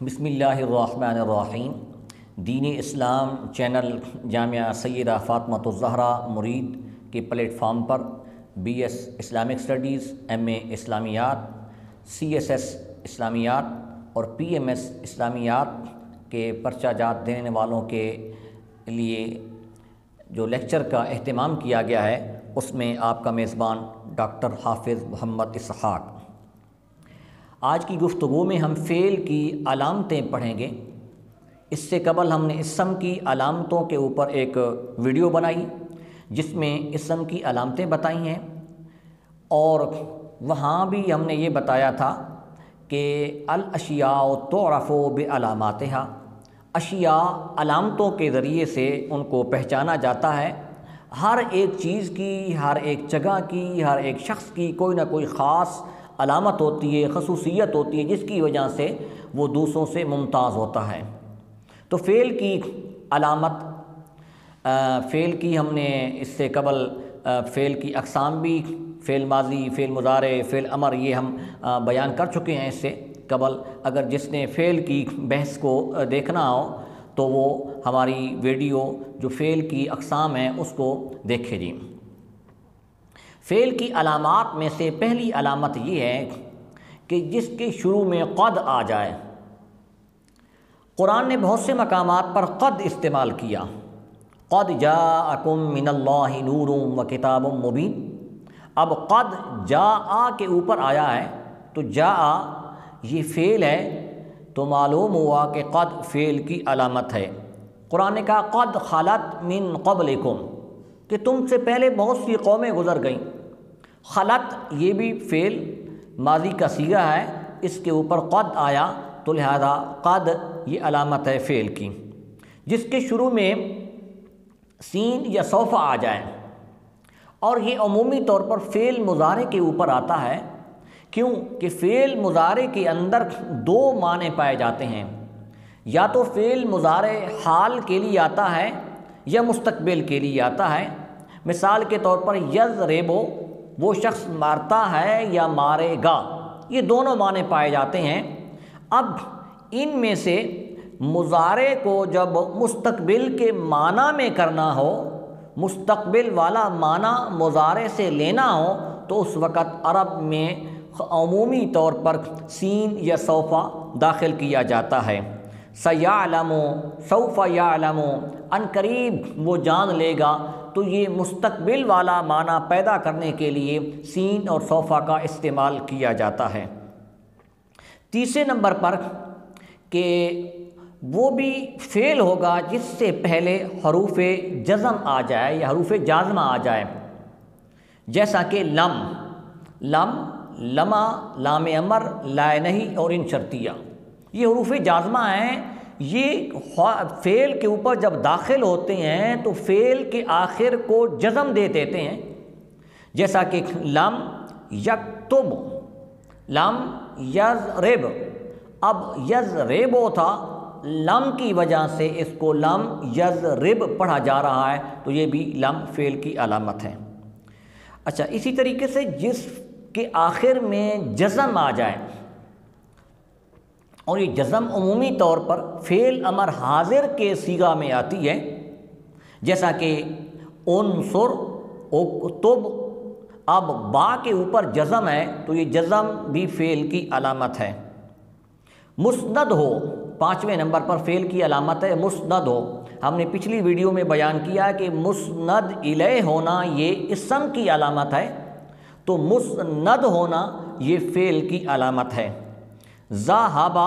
بسم اللہ الرحمن الرحیم۔ دین اسلام چینل جامعہ سیدہ فاطمۃ الزہرا مرید کے پلیٹ فارم پر B S Islamic studies, M A اسلامیات، سی ایس ایس اسلامیات اور پی ایم ایس اسلامیات کے پرچہ جات دینے والوں کے لیے جو لیکچر کا اہتمام کیا گیا ہے، اس میں آپ کا میزبان ڈاکٹر حافظ محمد اسحاق۔ آج کی گفتگو میں ہم فعل کی علامتیں پڑھیں گے۔ اس سے قبل ہم نے اسم کی علامتوں کے اوپر ایک ویڈیو بنائی جس میں اسم کی علامتیں بتائی ہیں، اور وہاں بھی ہم نے یہ بتایا تھا کہ الاشیاء تعرف بعلاماتها، اشیاء علامتوں کے ذریعے سے ان کو پہچانا جاتا ہے۔ ہر ایک چیز کی، ہر ایک جگہ کی، ہر ایک شخص کی کوئی نہ کوئی خاص علامت ہوتی ہے، خصوصیت ہوتی ہے، جس کی وجہ سے وہ دوسروں سے ممتاز ہوتا ہے۔ تو فعل کی علامت، فعل کی ہم نے اس سے قبل فعل کی اقسام بھی، فعل ماضی، فعل مضارع، فعل امر، یہ ہم بیان کر چکے ہیں اس سے قبل۔ اگر جس نے فعل کی بحث کو دیکھنا ہو تو وہ ہماری ویڈیو جو فعل کی اقسام ہیں اس کو دیکھے جی۔ فعل کی علامات میں سے پہلی علامت یہ ہے کہ جس کے شروع میں قد آ جائے۔ قرآن نے بہت سے مقامات پر قد استعمال کیا۔ قد جاءکم من اللہ نور و کتاب مبین۔ اب قد جاء کے اوپر آیا ہے تو جاء یہ فعل ہے، تو معلوم ہوا کہ قد فعل کی علامت ہے۔ قرآن نے کہا قد خلت من قبلکم، کہ تم سے پہلے بہت سی قومیں گزر گئیں۔ خلت یہ بھی فعل ماضی کا صیغہ ہے، اس کے اوپر قد آیا تو لہذا قد یہ علامت ہے فعل کی۔ جس کے شروع میں سین یا سوف آ جائے، اور یہ عمومی طور پر فعل مضارع کے اوپر آتا ہے۔ کیوں کہ فعل مضارع کے اندر دو معنی پائے جاتے ہیں، یا تو فعل مضارع حال کے لیے آتا ہے یا مستقبل کے لیے آتا ہے۔ مثال کے طور پر یضرب، وہ شخص مارتا ہے یا مارے گا، یہ دونوں معنی پائے جاتے ہیں۔ اب ان میں سے مضارع کو جب مستقبل کے معنی میں کرنا ہو، مستقبل والا معنی مضارع سے لینا ہو، تو اس وقت عرب میں عمومی طور پر سین یا سوف داخل کیا جاتا ہے۔ سیعلم، سوف یعلم، ان قریب وہ جان لے گا، تو یہ مستقبل والا معنی پیدا کرنے کے لیے سین اور سوف کا استعمال کیا جاتا ہے۔ تیسرے نمبر پر کہ وہ بھی فعل ہوگا جس سے پہلے حروف جزم آ جائے یا حروف جازمہ آ جائے، جیسا کہ لم، لم، لما، لام امر، لا نہیں اور ان شرطیہ، یہ حروف جازمہ ہیں۔ یہ فعل کے اوپر جب داخل ہوتے ہیں تو فعل کے آخر کو جزم دے دیتے ہیں، جیسا کہ لم یکتب، لم یضرب۔ اب یضرب تھا، لم کی وجہ سے اس کو لم یضرب پڑھا جا رہا ہے، تو یہ بھی لم فعل کی علامت ہے۔ اچھا، اسی طریقے سے جس کے آخر میں جزم آ جائے، اور یہ جزم عمومی طور پر فعل امر حاضر کے صیغہ میں آتی ہے، جیسا کہ انصر، اکتب۔ اب با کے اوپر جزم ہے تو یہ جزم بھی فعل کی علامت ہے۔ مسند ہو، پانچویں نمبر پر فعل کی علامت ہے مسند ہو۔ ہم نے پچھلی ویڈیو میں بیان کیا کہ مسند الیہ ہونا یہ اسم کی علامت ہے، تو مسند ہونا یہ فعل کی علامت ہے۔ ذہب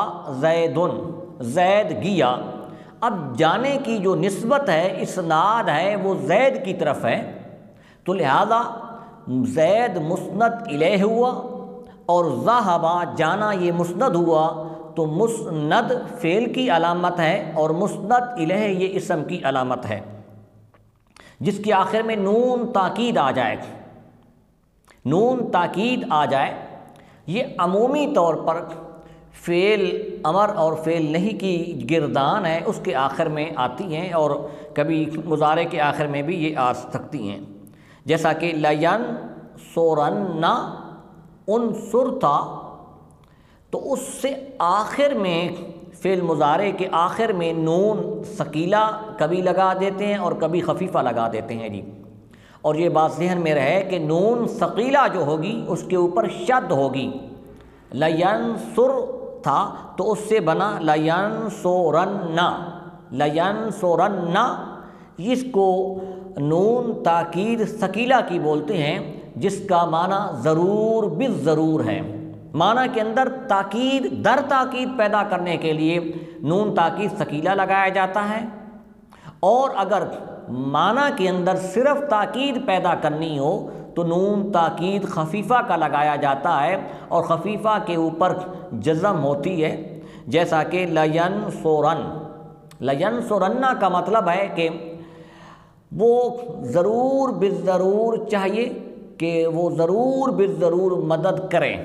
زید، زید گیا۔ اب جانے کی جو نسبت ہے، اسناد ہے، وہ زید کی طرف ہے، تو لہذا زید مسند الیہ ہوا، اور ذہب جانا یہ مسند ہوا، تو مسند فعل کی علامت ہے اور مسند الیہ یہ اسم کی علامت ہے۔ جس کے آخر میں نون تاکید آ جائے، نون تاکید آ جائے، یہ عمومی طور پر فعل امر اور فعل نہیں کی گردان ہے، اس کے آخر میں آتی ہیں، اور کبھی مضارع کے آخر میں بھی یہ آ سکتی ہیں، جیسا کہ لینصرن، انصر تھا، تو اس سے آخر میں فعل مضارع کے آخر میں نون ثقیلہ کبھی لگا دیتے ہیں اور کبھی خفیفہ لگا دیتے ہیں جی. اور یہ بات ذہن میں رہے کہ نون ثقیلہ جو ہوگی اس کے اوپر شد ہوگی. لینصر تھا تو اس سے بنا لینصرن. لینصرن اس کو نون تاکید ثقیلہ کی بولتے ہیں، جس کا معنی ضرور بالضرور ہے. معنی کے اندر تاکید در تاکید پیدا کرنے کے لیے نون تاکید ثقیلہ لگایا جاتا ہے، اور اگر معنی کے اندر صرف تاکید پیدا کرنی ہو تو نون تاکید خفیفہ کا لگایا جاتا ہے، اور خفیفہ کے اوپر جزم ہوتی ہے، جیسا کہ لینصرن. لینصرن کا مطلب ہے کہ وہ ضرور بالضرور چاہیے کہ وہ ضرور بالضرور مدد کریں.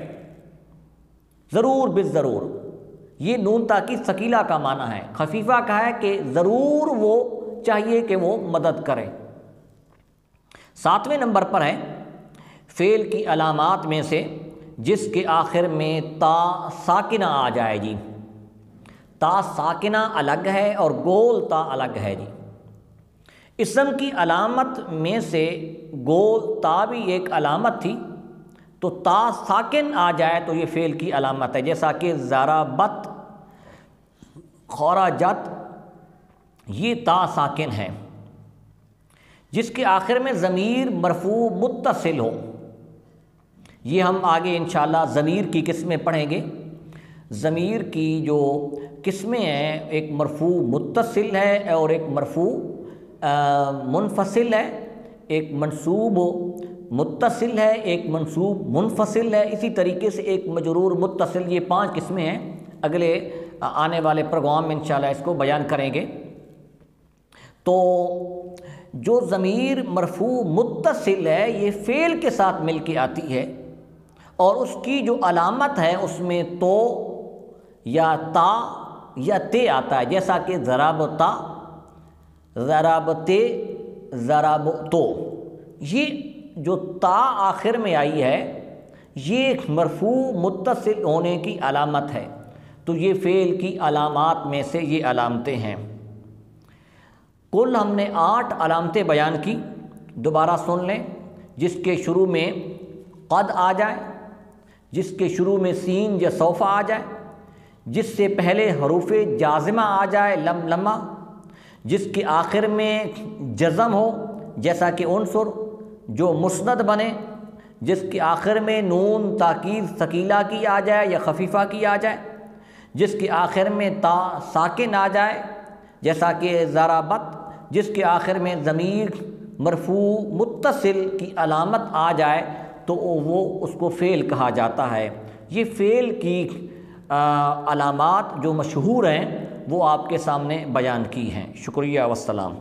ضرور بالضرور یہ نون تاکید ثقیلہ کا معنی ہے. خفیفہ کا ہے کہ ضرور وہ چاہیے کہ وہ مدد کریں. 7ویں نمبر پر ہے فعل کی علامات میں سے جس کے آخر میں تا ساکنہ آ جائے جی. تا ساکنہ الگ ہے اور گول تا الگ ہے جی. اسم کی علامت میں سے گول تا بھی ایک علامت تھی، تو تا ساکن آ جائے تو یہ فعل کی علامت ہے، جیسا کہ ضربت، خرجت، یہ تا ساکن ہے. جس کے آخر میں ضمیر مرفوع متصل ہو، یہ ہم آگے انشاءاللہ ضمیر کی قسمیں پڑھیں گے. ضمیر کی جو قسمیں ہیں، ایک مرفوع متصل ہے اور ایک مرفوع منفصل ہے، ایک منصوب متصل ہے، ایک منصوب منفصل ہے، اسی طریقے سے ایک مجرور متصل. یہ 5 قسمیں ہیں. اگلے آنے والے پروگرام میں انشاءاللہ اس کو بیان کریں گے. تو جو ضمیر مرفوع متصل ہے یہ فعل کے ساتھ مل کے آتی ہے، اور اس کی جو علامت ہے اس میں تو یا تا یا تے آتا ہے، جیسا کہ ضربتا، ضربتے، ضربتو. یہ جو تا آخر میں آئی ہے یہ مرفوع متصل ہونے کی علامت ہے. تو یہ فعل کی علامات میں سے یہ علامتیں ہیں. کل ہم نے 8 علامتیں بیان کی، دوبارہ سن لیں. جس کے شروع میں قد آ جائے، جس کے شروع میں سین یا سوف آ جائے، جس سے پہلے حروف جازمہ آ جائے لملمہ، جس کے آخر میں جزم ہو جیسا کہ عنصر جو مسند بنے، جس کے آخر میں نون تاکید ثقیلہ کی آ جائے یا خفیفہ کی آ جائے، جس کے آخر میں تا ساکن آ جائے جیسا کہ ضربت، جس کے آخر میں ضمیر مرفوع متصل کی علامت آ جائے تو وہ اس کو فعل کہا جاتا ہے. یہ فعل کی علامات جو مشہور ہیں وہ آپ کے سامنے بیان کی ہیں. شکریہ والسلام.